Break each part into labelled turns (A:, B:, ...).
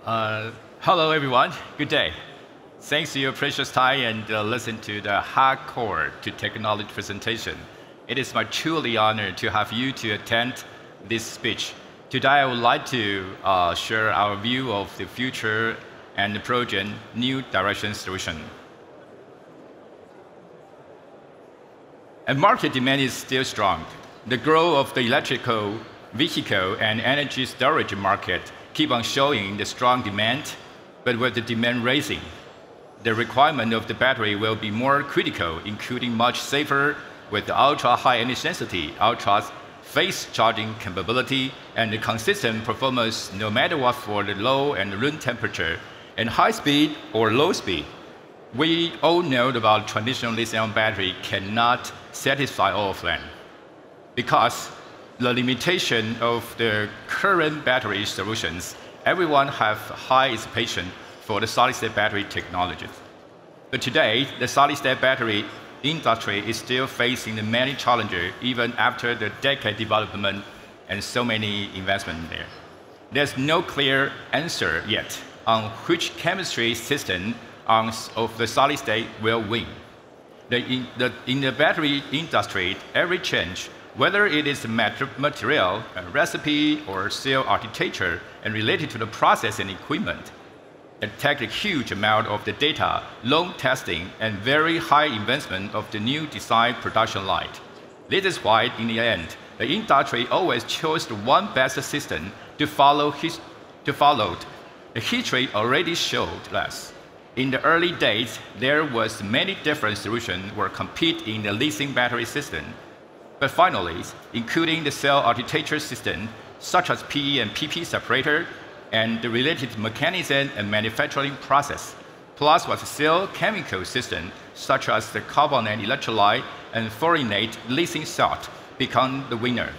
A: Hello, everyone. Good day. Thanks for your precious time and listen to the Hardcore to Technology presentation. It is my truly honor to have you to attend this speech. Today, I would like to share our view of the future and the project New Direction Solution. And market demand is still strong. The growth of the electrical vehicle and energy storage market keep on showing the strong demand, but with the demand rising, the requirement of the battery will be more critical, including much safer with the ultra-high energy density, ultra-fast charging capability, and the consistent performance no matter what for the low and room temperature, and high speed or low speed. We all know about traditional lithium battery cannot satisfy all of them because the limitation of the current battery solutions, everyone have high expectation for the solid-state battery technologies. But today, the solid-state battery industry is still facing many challenges even after the decade development and so many investments there. There's no clear answer yet on which chemistry system of the solid-state will win. In the battery industry, every change, whether it is material, recipe, or cell architecture, and related to the process and equipment, it takes a huge amount of the data, long testing, and very high investment of the new design production line. This is why, in the end, the industry always chose the one best system to follow. The history already showed us. In the early days, there was many different solutions were compete in the lithium battery system. But finally, including the cell architecture system, such as PE and PP separator, and the related mechanism and manufacturing process, plus with cell chemical system, such as the carbonate electrolyte and fluorinate lithium salt, become the winner.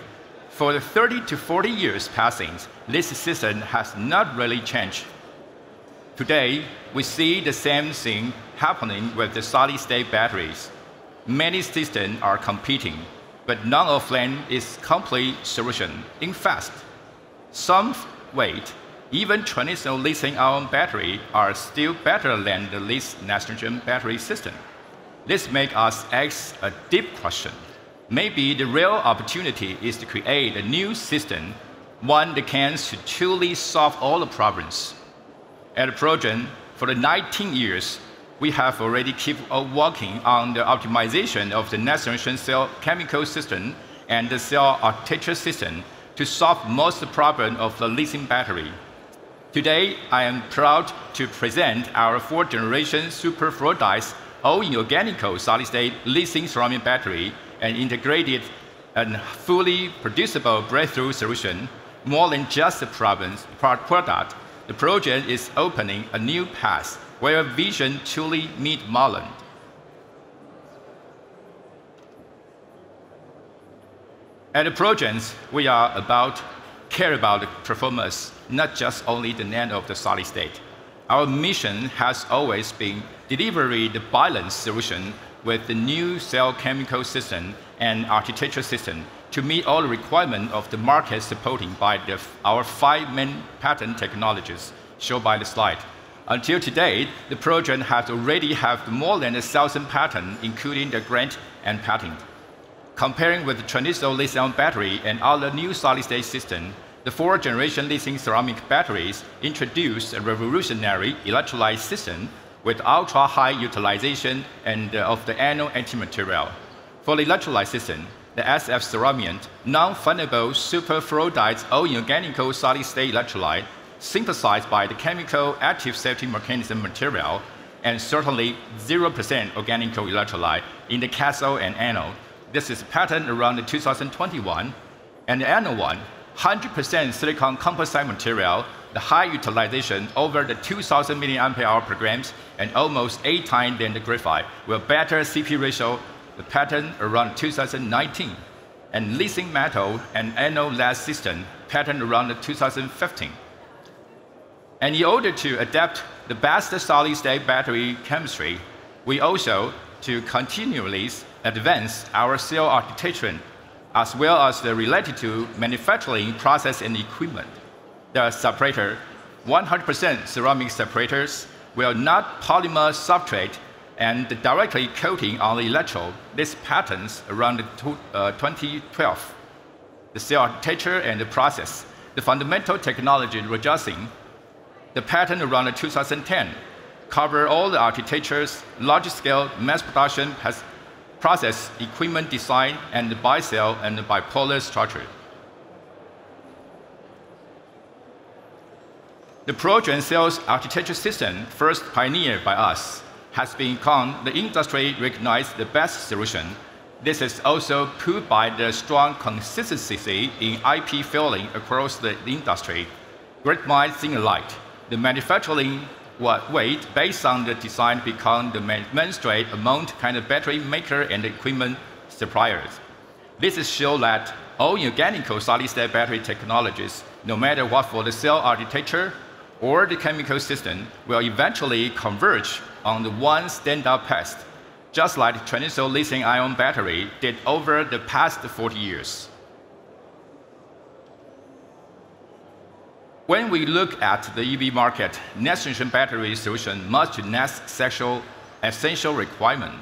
A: For the 30 to 40 years passing, this system has not really changed. Today, we see the same thing happening with the solid-state batteries. Many systems are competing, but none of them is complete solution. In fact, some weight, even traditional lithium-ion battery are still better than the least next-generation battery system. This makes us ask a deep question. Maybe the real opportunity is to create a new system, one that can truly solve all the problems. At the project, for the 19 years, we have already kept working on the optimization of the next-generation cell chemical system and the cell architecture system to solve most of the problem of the lithium battery. Today, I am proud to present our 4th-generation super fluidized all-inorganic solid-state lithium-ceramic battery and integrated and fully producible breakthrough solution. More than just a product, the project is opening a new path where vision truly meets Marlin. At the project, we care about the performance, not just only the end of the solid state. Our mission has always been delivering the balanced solution with the new cell chemical system and architecture system to meet all the requirements of the market supported by our 5 main patent technologies shown by the slide. Until today, the project has already had more than 1,000 patents, including the grant and patent. Comparing with the traditional lithium battery and other new solid-state systems, the 4th-generation lithium ceramic batteries introduced a revolutionary electrolyte system with ultra-high utilization of the anode antimaterial. For the electrolyte system, the SF ceramic non-fungible superfluidized all-inorganic solid-state electrolyte synthesized by the chemical active safety mechanism material, and certainly 0% organic electrolyte in the cathode and anode. This is patent around 2021. And the anode one, 100% silicon composite material, the high utilization over the 2,000 milliampere per grams and almost 8 times than the graphite, with better CP ratio, the patent around 2019. And lithium metal and anode-less system, patent around 2015. And in order to adapt the best solid-state battery chemistry, we also to continually advance our cell architecture, as well as the related to manufacturing process and equipment. The separator, 100% ceramic separators will not polymer substrate and directly coating on the electrode. These patents around 2012. The cell architecture and the process. The fundamental technology readjusting. The patent around 2010 cover all the architectures, large-scale mass production process, equipment design, and bicell and bipolar structure. The ProGen cells architecture system, first pioneered by us, has become the industry-recognized the best solution. This is also proved by the strong consistency in IP filing across the industry. Great minds think alike. The manufacturing weight based on the design become the mainstream among kind of battery maker and equipment suppliers. This is show that all organic solid-state battery technologies, no matter what for the cell architecture or the chemical system, will eventually converge on the one standard path, just like traditional lithium-ion battery did over the past 40 years. When we look at the EV market, next-generation battery solution must meet essential requirement.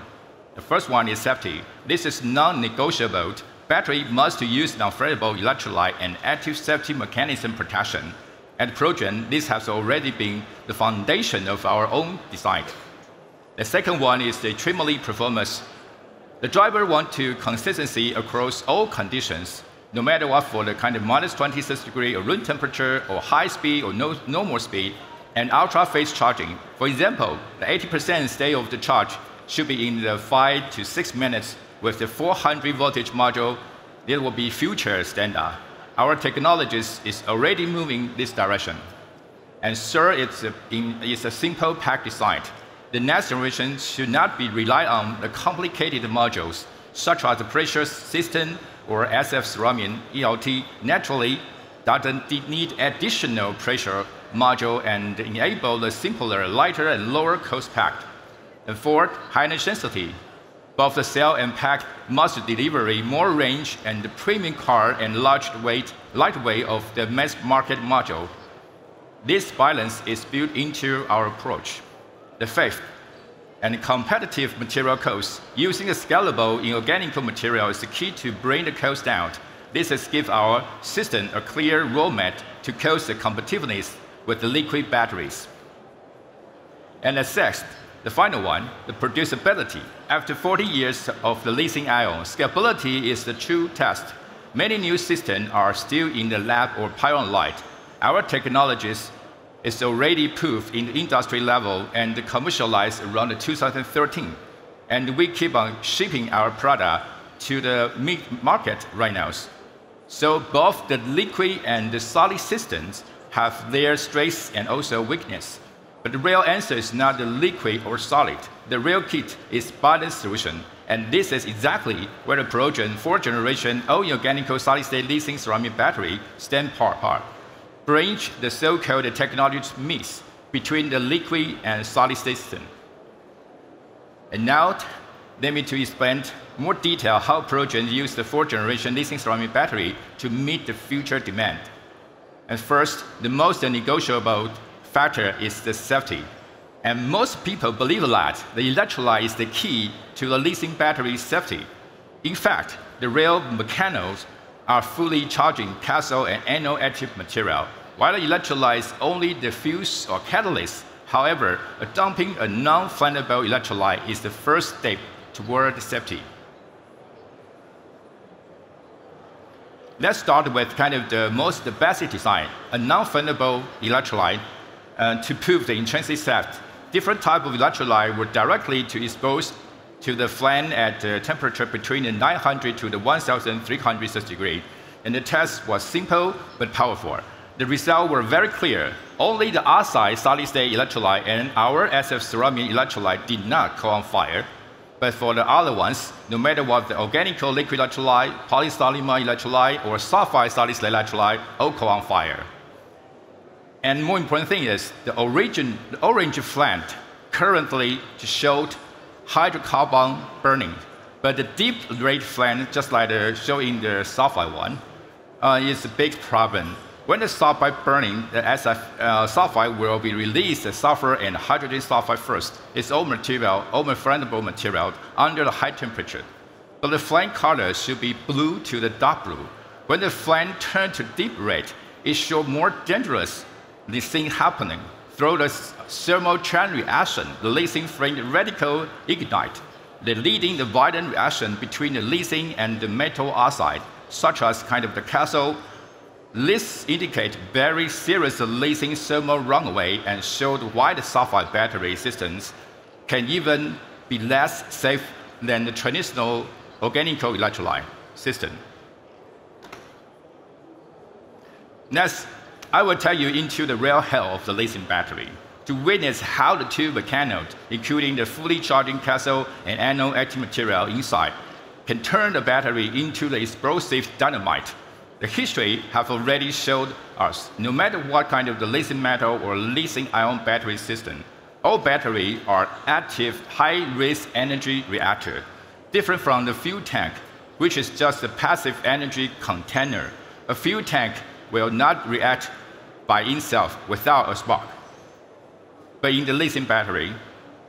A: The first one is safety. This is non-negotiable. Battery must use non-flammable electrolyte and active safety mechanism protection. At ProGen, this has already been the foundation of our own design. The second one is the extremely performance. The driver wants consistency across all conditions, no matter what for the kind of minus 26 degree or room temperature or high speed or no more speed, and ultra-phase charging. For example, the 80% state of the charge should be in the 5 to 6 minutes with the 400 voltage module. It will be future standard. Our technologies is already moving this direction. And third, it's a simple pack design. The next generation should not be relied on the complicated modules, such as the pressure system or SF ceramic ELT. Naturally, doesn't need additional pressure module and enable the simpler, lighter, and lower cost pack. And fourth, high energy density. Both the cell and pack must deliver more range and the premium car and lightweight of the mass market module. This balance is built into our approach. The fifth, and competitive material costs. Using a scalable inorganic material is the key to bring the cost down. This has given our system a clear roadmap to cost the competitiveness with the liquid batteries. And the sixth, the final one, the producibility. After 40 years of the lithium-ion, scalability is the true test. Many new systems are still in the lab or pilot light. Our technologies is already proved in the industry level and commercialized around 2013. And we keep on shipping our product to the market right now. So both the liquid and the solid systems have their strengths and also weakness. But the real answer is not the liquid or solid. The real key is balanced solution. And this is exactly where the ProGen 4th generation all-organic solid-state lithium ceramic battery stand apart. Bridge the so-called technology mix between the liquid and solid system. And now, let me to explain more detail how ProGen used the 4th generation lithium ceramic battery to meet the future demand. And first, the most negotiable factor is the safety. And most people believe that the electrolyte is the key to the lithium battery safety. In fact, the real mechanisms are fully charging cathode and anode active material, while the electrolyte is only the fuse or catalyst. However, dumping a non-flammable electrolyte is the first step toward safety. Let's start with kind of the most basic design, a non-flammable electrolyte. To prove the intrinsic theft, different types of electrolyte were directly exposed to the flame at a temperature between 900 to 1,300 degrees, and the test was simple but powerful. The results were very clear. Only the oxide solid-state electrolyte and our SF ceramic electrolyte did not catch on fire. But for the other ones, no matter what the organic liquid electrolyte, polysilicon electrolyte, or sulfide solid-state electrolyte, all caught on fire. And more important thing is the orange flame currently showed hydrocarbon burning, but the deep red flame, just like shown in the sulfide one, is a big problem. When the sulfide burning, the SF sulfide will be released the sulfur and hydrogen sulfide first, its own material, own flammable material, under the high temperature. So the flame color should be blue to the dark blue. When the flame turns to deep red, it shows more dangerous this thing happening. Through the thermal chain reaction, the lysine flame radical ignite, leading the violent reaction between the lysine and the metal oxide, such as kind of the cathode. This indicates very serious lysine thermal runaway and showed why the sulfide battery systems can even be less safe than the traditional organic electrolyte system. Next, I will take you into the real hell of the lithium battery to witness how the two mechanodes, including the fully charging cathode and anode active material inside, can turn the battery into the explosive dynamite. The history have already showed us, no matter what kind of the lithium metal or lithium-ion battery system, all batteries are active, high-risk energy reactor, different from the fuel tank, which is just a passive energy container. A fuel tank will not react by itself without a spark. But in the lithium battery,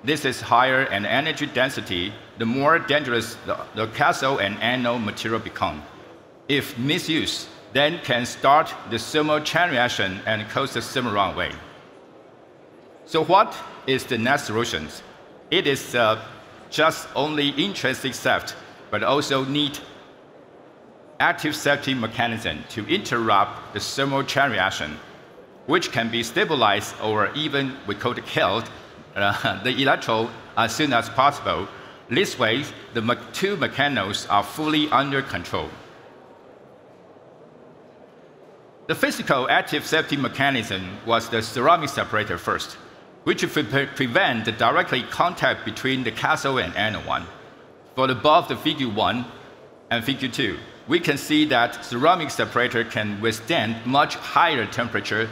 A: this is higher in energy density, the more dangerous the cathode and anode material become. If misused, then can start the thermal chain reaction and cause the thermal runaway. So what is the next solution? It is just only intrinsic theft, but also need active safety mechanism to interrupt the thermal chain reaction, which can be stabilized or even we could kill the electrode as soon as possible. This way, the two mechanodes are fully under control. The physical active safety mechanism was the ceramic separator first, which prevent the directly contact between the cathode and anode one. For above the figure 1 and figure 2, we can see that ceramic separator can withstand much higher temperature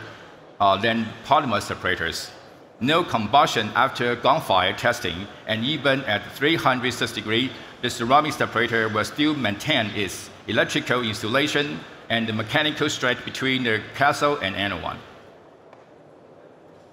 A: than polymer separators. No combustion after gunfire testing, and even at 360 degrees, the ceramic separator will still maintain its electrical insulation and the mechanical strength between the cathode and anode one.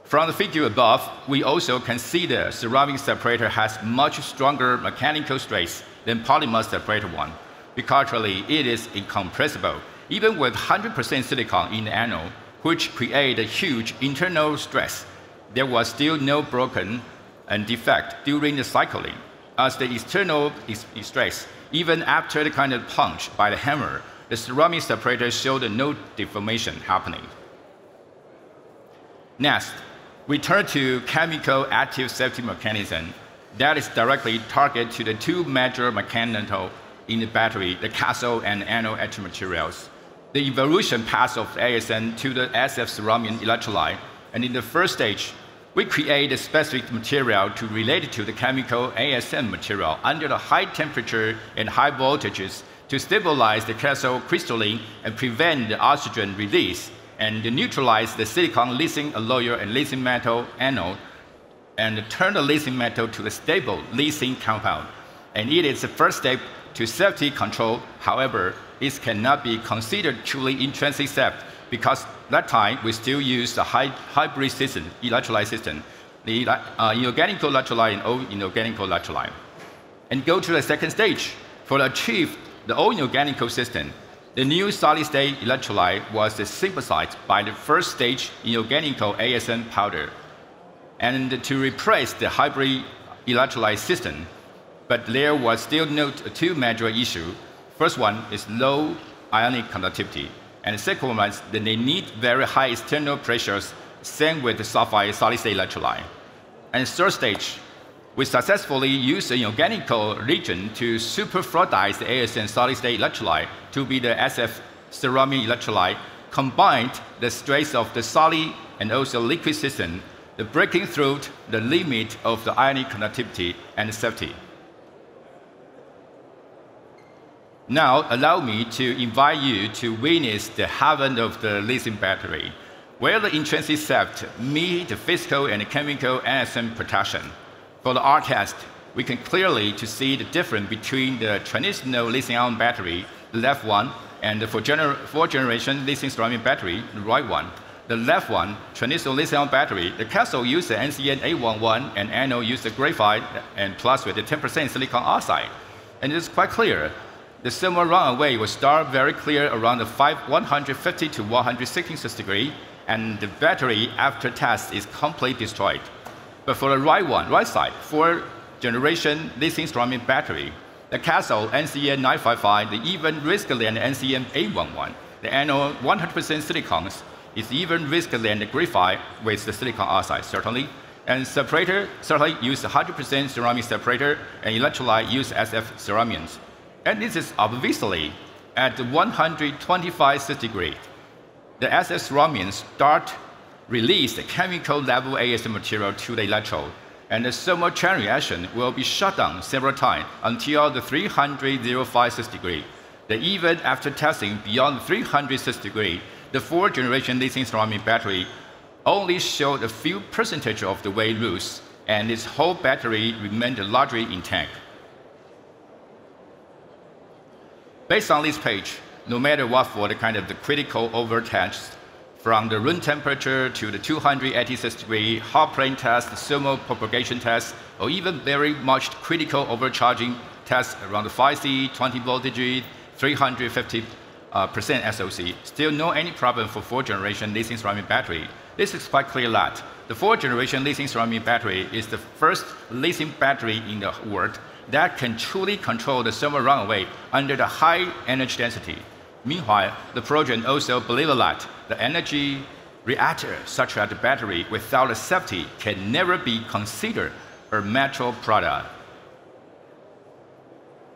A: From the figure above, we also can see the ceramic separator has much stronger mechanical strength than polymer separator one. Because it is incompressible, even with 100% silicon in the anode, which create a huge internal stress. There was still no broken and defect during the cycling, as the external stress, even after the kind of punch by the hammer, the ceramic separator showed no deformation happening. Next, we turn to chemical active safety mechanism that is directly targeted to the two major mechanisms in the battery, the cathode and anode active materials. The evolution path of ASN to the SF ceramic electrolyte, and in the first stage, we create a specific material to relate it to the chemical ASN material under the high temperature and high voltages to stabilize the cathode crystalline and prevent the oxygen release, and neutralize the silicon lithium alloy and lithium metal anode, and turn the lithium metal to a stable lithium compound. And it is the first step to safety control. However, it cannot be considered truly intrinsic theft because that time we still use the hybrid system, electrolyte system, the inorganic electrolyte and all inorganic electrolyte. And go to the second stage. For to achieve the all inorganic system, the new solid-state electrolyte was synthesized by the first stage inorganic ASN powder, and to replace the hybrid electrolyte system. But there was still two major issues. First one is low ionic conductivity, and the second one is that they need very high external pressures, same with the sulfide solid-state electrolyte. And third stage, we successfully used an inorganic reagent to superfluidize the ASN solid-state electrolyte to be the SF ceramic electrolyte, combined the strength of the solid and also liquid system, the breaking through the limit of the ionic conductivity and safety. Now, allow me to invite you to witness the heaven of the lithium battery, where the intrinsic theft meet the physical and chemical ASN protection. For the R-test, we can clearly see the difference between the traditional lithium-ion battery, the left one, And for fourth generation lithium-ceramic battery, the right one. The left one, traditional lithium battery, the cathode used the NCN811 and anode used the graphite and plus with the 10% silicon oxide. And it's quite clear. The thermal runaway will start very clear around the 150 to 166 degree, and the battery after test is completely destroyed. But for the right side, fourth generation lithium-ceramic battery, the cathode NCN955, the even riskier than the NCN811. The anode 100% silicons is even riskier than the graphite with the silicon oxide, certainly. And separator, certainly use 100% ceramic separator, and electrolyte use SF ceramides. And this is obviously at 125 degrees. The SF ceramides release the chemical level AS material to the electrode, and the thermal chain reaction will be shut down several times until the 305 degrees. Even after testing beyond 306 degrees, the fourth generation lithium-ceramic battery only showed a few percentage of the weight loss, and its whole battery remained largely intact. Based on this page, no matter what for the kind of the critical overtest, from the room temperature to the 286 degree hot plane test, thermal propagation test, or even very much critical overcharging tests around the 5C, 20 voltage, 350% SOC, still no any problem for fourth generation lithium ceramic battery. This is quite clear that the fourth generation lithium ceramic battery is the first lithium battery in the world that can truly control the thermal runaway under the high energy density. Meanwhile, the project also believes that the energy reactor, such as the battery, without the safety, can never be considered a metal product.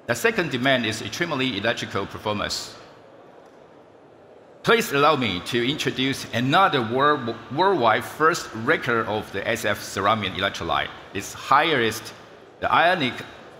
A: The second demand is extremely electrical performance. Please allow me to introduce another worldwide first record of the SF ceramic electrolyte. Its highest, the ionic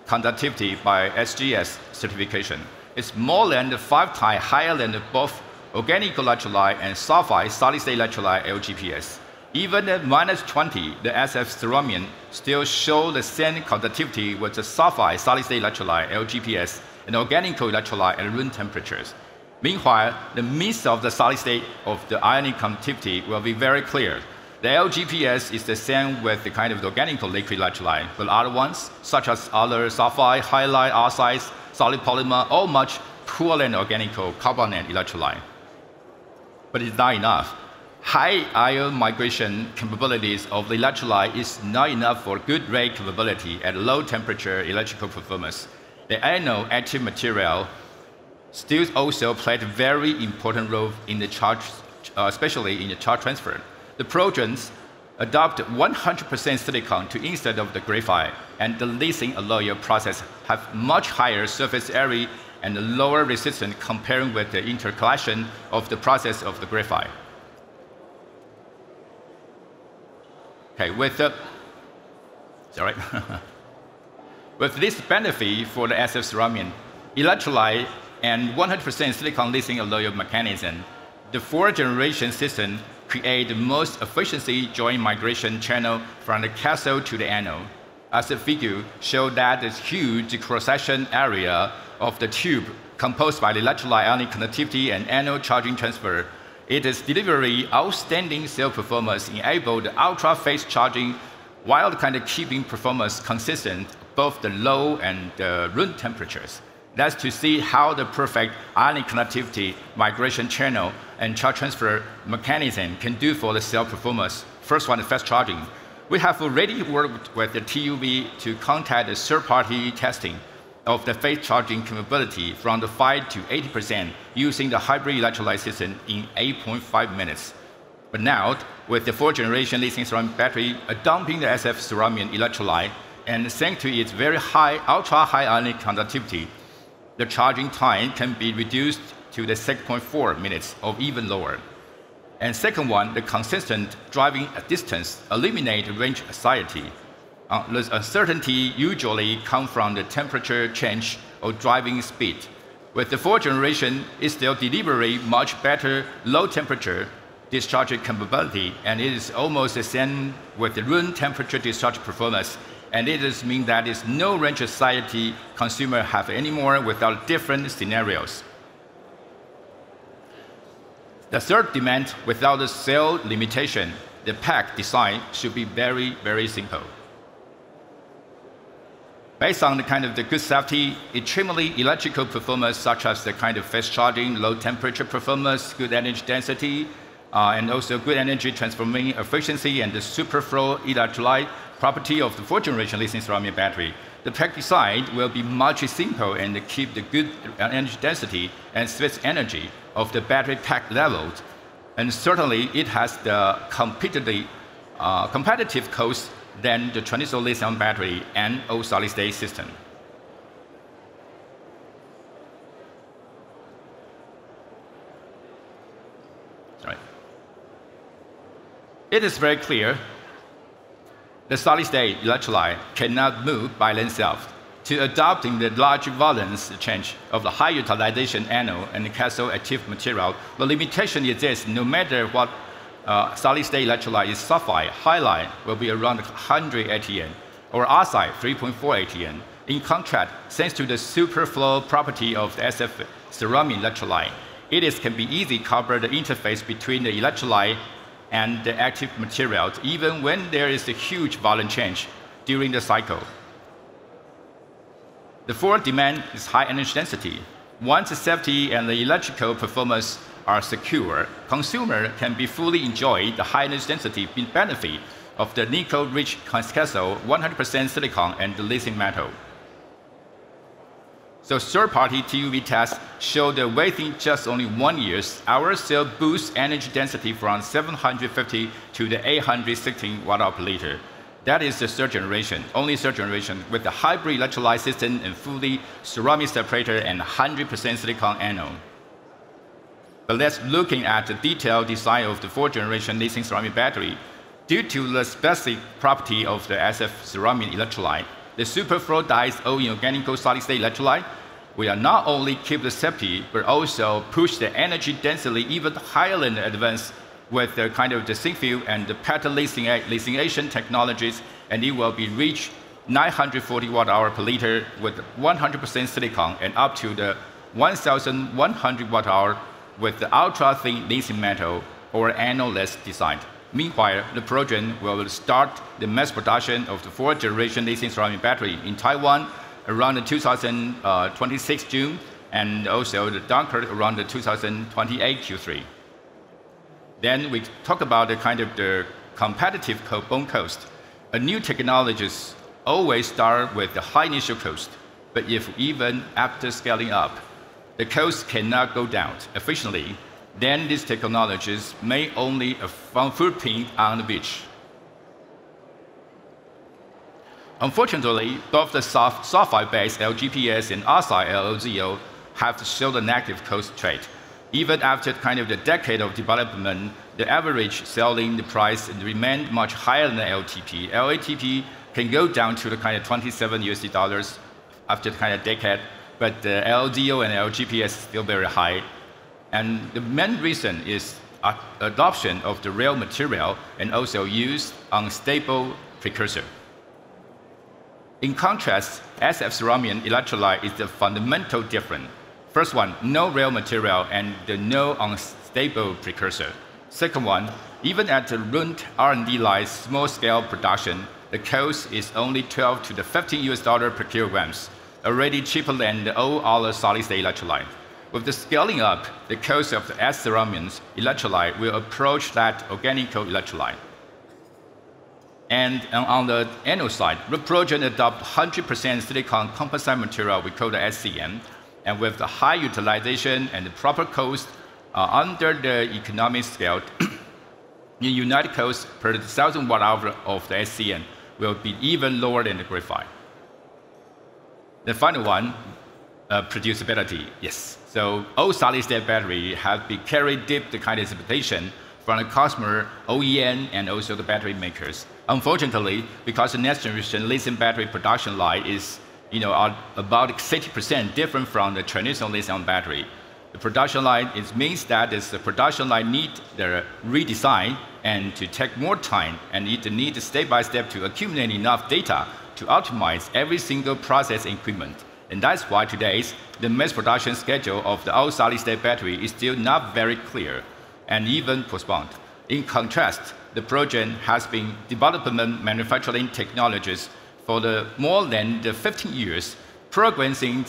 A: conductivity by SGS certification. It's more than 5 times higher than both organic electrolyte and sulfide solid-state electrolyte LGPS. Even at -20, the SF ceramic still show the same conductivity with the sulfide solid-state electrolyte LGPS and organic electrolyte at room temperatures. Meanwhile, the mix of the solid state of the ionic conductivity will be very clear. The LGPS is the same with the kind of the organic liquid electrolyte, but other ones, such as other sulfide, halide, oxides, solid polymer, all much poorer than organic carbonate electrolyte. But it's not enough. High ion migration capabilities of the electrolyte is not enough for good rate capability at low temperature electrical performance. The anode active material still also played a very important role in the charge, especially in the charge transfer. The projects adopt 100% silicon to instead of the graphite, and the lithium alloy process have much higher surface area and lower resistance comparing with the intercalation of the process of the graphite. Okay, with this benefit for the SF ceramic electrolyte and 100% silicon lithium alloy mechanism, the fourth generation system create the most efficiency joint migration channel from the cathode to the anode. As the figure shows that the huge cross-section area of the tube composed by the electrolyte ionic conductivity and anode charging transfer, it is delivering outstanding cell performance, enable the ultra-fast charging while kind of keeping performance consistent both the low and the room temperatures. That's to see how the perfect ionic conductivity migration channel and charge transfer mechanism can do for the cell performance. First one, the fast charging. We have already worked with the TÜV to conduct the third-party testing of the fast charging capability from the 5 to 80% using the hybrid electrolyte system in 8.5 minutes. But now, with the fourth generation lithium ceramic battery dumping the SF ceramic electrolyte, and thanks to its very high, ultra-high ionic conductivity, the charging time can be reduced to the 6.4 minutes or even lower. And second one, the consistent driving distance eliminate range anxiety. The uncertainty usually comes from the temperature change or driving speed. With the fourth generation, it's still delivering much better low temperature discharge capability, and it is almost the same with the room temperature discharge performance. And it does mean that it's no range anxiety consumer have anymore without different scenarios. The third demand, without the cell limitation, the pack design should be very, very simple. Based on the kind of the good safety, extremely electrical performance, such as the kind of fast charging, low temperature performance, good energy density, and also good energy transforming efficiency and the superflow electrolyte property of the fourth generation lithium ceramic battery, the pack design will be much simple and keep the good energy density and switch energy of the battery pack levels. And certainly it has the competitive cost than the traditional lithium battery and all solid-state system. Sorry. It is very clear the solid-state electrolyte cannot move by themselves. To adopting the large valence change of the high utilization anode and cathode active material, the limitation is this: no matter what solid-state electrolyte is sulfide, halide will be around 100 ATN, or oxide 3.4 ATN. In contrast, thanks to the superflow property of the SF ceramic electrolyte, can be easily cover the interface between the electrolyte and the active materials, even when there is a huge volume change during the cycle. The fourth demand is high energy density. Once the safety and the electrical performance are secure, consumer can be fully enjoy the high energy density benefit of the nickel-rich cathode, 100% silicon, and the lithium metal. So third-party TUV tests show that within just only 1 year, our cell boosts energy density from 750 to the 816 watt-hour per liter. That is the third generation, only third generation, with the hybrid electrolyte system and fully ceramic separator and 100% silicon anode. But let's looking at the detailed design of the fourth generation lithium ceramic battery. Due to the specific property of the SF ceramic electrolyte, the superflow dyes all inorganic solid-state electrolyte will not only keep the safety, but also push the energy density even higher than the advanced with the kind of the thin film and the pattern lithiation technologies, and it will be reach 940 watt-hour per liter with 100% silicon and up to the 1,100 watt-hour with the ultra-thin lithium metal or anode-less design. Meanwhile, the project will start the mass production of the fourth generation lithium ceramic battery in Taiwan around the 2026 June, and also the Dunkirk around the 2028 Q3. Then we talk about the kind of the competitive BOM cost. A new technologies always start with the high initial cost, but if even after scaling up, the cost cannot go down efficiently, then these technologies may only found footprint on the beach. Unfortunately, both the sulfide-based LGPS and oxide LLZO have shown a negative cost trait. Even after kind of the decade of development, the average selling price remained much higher than the LTP. LATP can go down to the kind of $27 after the kind of decade, but the LZO and LGPS is still very high. And the main reason is adoption of the raw material and also use unstable precursor. In contrast, SF ceramic electrolyte is the fundamental difference. First one, no raw material and no unstable precursor. Second one, even at the Lund R&D line small-scale production, the cost is only 12 to the $15 per kilograms, already cheaper than all other solid-state electrolyte. With the scaling up, the cost of the S ceramic electrolyte will approach that organic electrolyte. And on the anode side, the project adopts 100% silicon composite material we call the SCM, and with the high utilization and the proper cost under the economic scale, the unit cost per 1,000 watt-hour of the SCM will be even lower than the graphite. The final one, producibility. Yes. So all solid-state battery have been carried deep the kind of expectation from the customer, OEM, and also the battery makers. Unfortunately, because the next generation lithium battery production line is about 60% different from the traditional lithium battery. The production line means that the production line needs the redesign and to take more time, and it needs step-by-step to accumulate enough data to optimize every single process equipment. And that's why today, the mass production schedule of the all solid-state battery is still not very clear. and even postponed. In contrast, the project has been developing manufacturing technologies for more than 15 years, progressing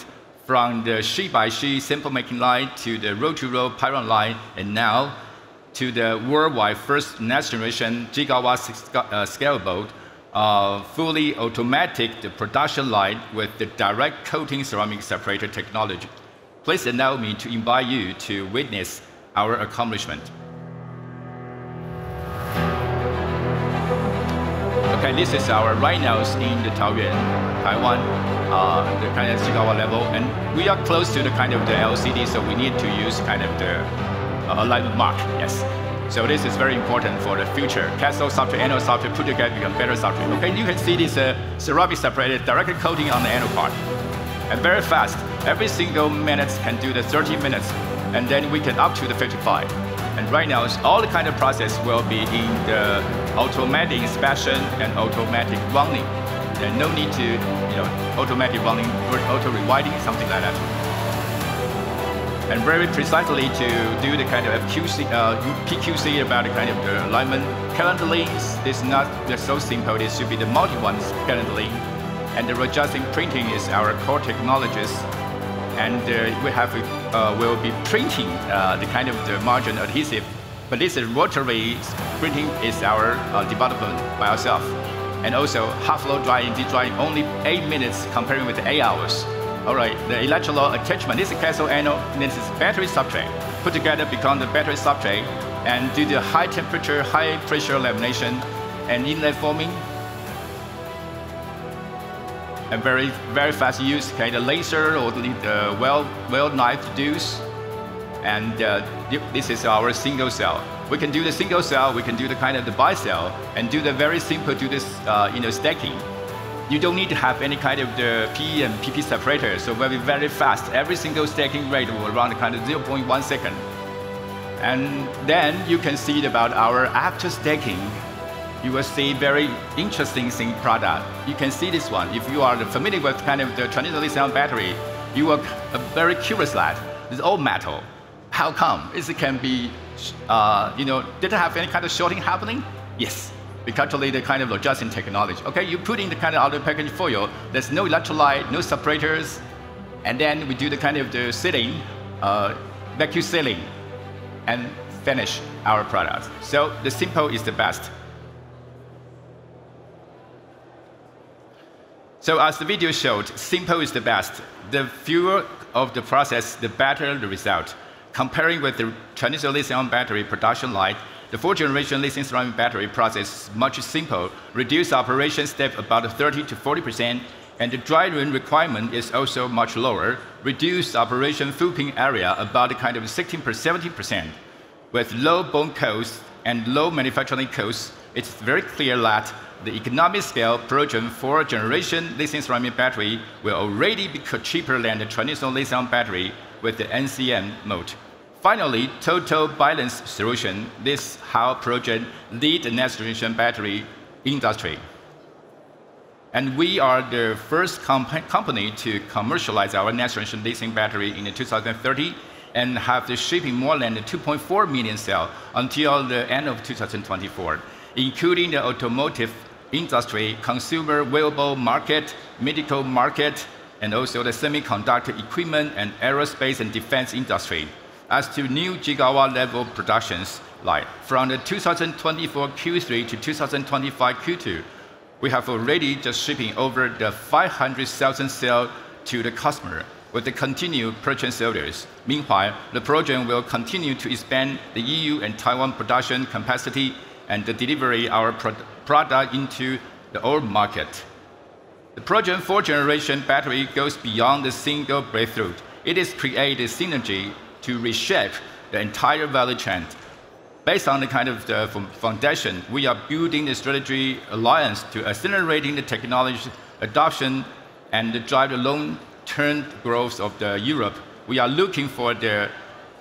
A: from the she-by-she sample making line to the roll-to-roll Pyron line, and now to the worldwide first next-generation gigawatt scalable, fully automatic production line with the direct coating ceramic separator technology. Please allow me to invite you to witness our accomplishment. Okay, this is our right now in the Taoyuan, Taiwan, the kind of gigawatt level, and we are close to the kind of the LCD, so we need to use kind of the alignment mark. Yes. So this is very important for the future. Cathode substrate, anode substrate put together become better substrate. Okay, you can see this ceramic separated directly coating on the anode part, and very fast. Every single minute can do the 30 minutes, and then we can up to the 55. And right now, all the kind of process will be in the automatic inspection and automatic running. There's no need to, automatic running or auto rewinding, something like that. And very precisely to do the kind of PQC about the kind of the alignment. Currently, this is not just so simple. It should be the multi-ones currently. And the adjusting printing is our core technologies. And we have will be printing the kind of the margin adhesive, but this is rotary printing is our development by ourselves, and also half flow drying, deep drying only 8 minutes comparing with 8 hours. All right, the electrolyte attachment. This is cathode anode. This is battery substrate. Put together become the battery substrate, and do the high temperature, high pressure lamination, and inlet forming. And very, very fast use, kind of laser or the weld knife to do. And this is our single cell. We can do the single cell, we can do the kind of the bi-cell, and do the very simple, do this stacking. You don't need to have any kind of the PE and PP separator, so very, very fast. Every single stacking rate will run kind of 0.1 second. And then you can see about our after stacking. You will see very interesting thing product. You can see this one. If you are familiar with kind of the traditional lithium battery, you are very curious that it's all metal. How come? Is it can be, did it have any kind of shorting happening? Yes, because actually the kind of adjusting technology. Okay, you put in the kind of outer package foil. There's no electrolyte, no separators, and then we do the kind of the sealing, vacuum sealing, and finish our product. So the simple is the best. So as the video showed, simple is the best. The fewer of the process, the better the result. Comparing with the traditional lithium battery production line, the 4th generation lithium ceramic battery process is much simple, reduce operation step about 30 to 40%, and the dry room requirement is also much lower, reduce operation footprint area about kind of 16% to 70%. With low BOM costs and low manufacturing costs, it's very clear that the economic scale project 4th generation lithium ceramic battery will already be cheaper than the traditional lithium battery with the NCM mode. Finally, total balance solution. This is how project lead the next generation battery industry. And we are the first company to commercialize our next generation lithium battery in 2030 and have the shipping more than 2.4 million cells until the end of 2024, including the automotive industry, consumer wearable market, medical market, and also the semiconductor equipment and aerospace and defense industry. As to new gigawatt level productions, like from the 2024 Q3 to 2025 Q2, we have already just shipping over the 500,000 cells to the customer with the continued purchase orders. Meanwhile, the project will continue to expand the EU and Taiwan production capacity and the delivery our product into the old market. The project 4th generation battery goes beyond the single breakthrough. It is create a synergy to reshape the entire value chain. Based on the kind of the foundation, we are building the strategy alliance to accelerating the technology adoption and drive the long-term growth of the Europe. We are looking for the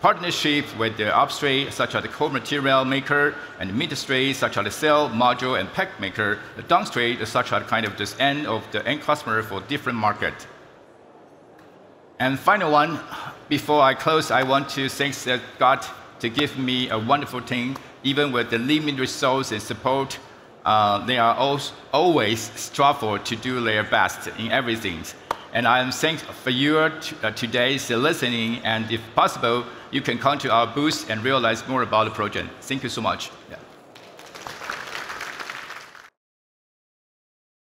A: partnership with the upstream, such as the core material maker, and the midstream, such as the cell, module, and pack maker. The downstream, such as kind of this end of the end customer for different market. And final one, before I close, I want to thank God to give me a wonderful team. Even with the limited resources and support, they are always struggle to do their best in everything. And I am thankful for your today's listening, and if possible, you can come to our booth and realize more about the project. Thank you so much. Yeah.